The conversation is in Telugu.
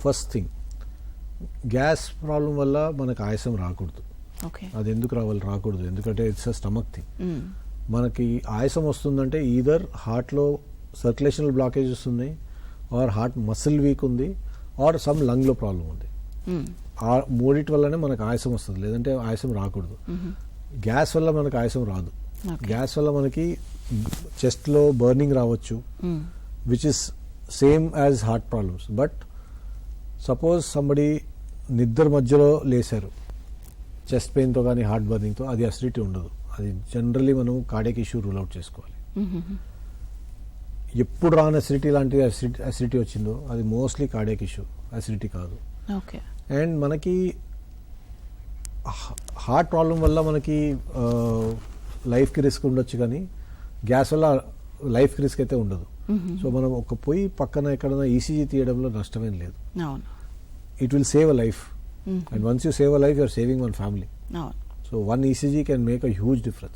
ఫస్ట్ థింగ్ గ్యాస్ ప్రాబ్లం వల్ల మనకు ఆయాసం రాకూడదు. అది ఎందుకు రాకూడదు ఎందుకంటే ఇట్స్ అ స్టమక్ థింగ్. మనకి ఆయాసం వస్తుందంటే ఈదర్ హార్ట్లో సర్క్యులేషనల్ బ్లాకేజెస్ ఉన్నాయి, ఆర్ హార్ట్ మసిల్ వీక్ ఉంది, ఆర్ సమ్ లంగ్లో ప్రాబ్లం ఉంది. ఆ మూడిటి వల్లనే మనకు ఆయాసం వస్తుంది, లేదంటే ఆయాసం రాకూడదు. గ్యాస్ వల్ల మనకు ఆయాసం రాదు. గ్యాస్ వల్ల మనకి చెస్ట్లో బర్నింగ్ రావచ్చు, which is same as heart problems. But suppose somebody నిద్ర మధ్యలో లేశారు చెస్ట్ పెయిన్తో కానీ హార్ట్ బర్నింగ్తో, అది అసిడిటీ ఉండదు. అది జనరల్లీ మనం కార్డియాక్ ఇష్యూ రూల్ అవుట్ చేసుకోవాలి. ఎప్పుడు రాని అసిడిటీ లాంటి అసిడిటీ వచ్చిందో అది మోస్ట్లీ కార్డియాక్ ఇష్యూ, అసిడిటీ కాదు. అండ్ మనకి హార్ట్ ప్రాబ్లం వల్ల మనకి లైఫ్కి రిస్క్ ఉండొచ్చు, కానీ గ్యాస్ వల్ల లైఫ్కి రిస్క్ అయితే ఉండదు. సో మనం ఒక పొయ్యి పక్కన ఎక్కడైనా ఈసీజీ తీయడంలో నష్టమేం లేదు. It will save a life, and once you save a life you are saving one family. So one ECG can make a huge difference.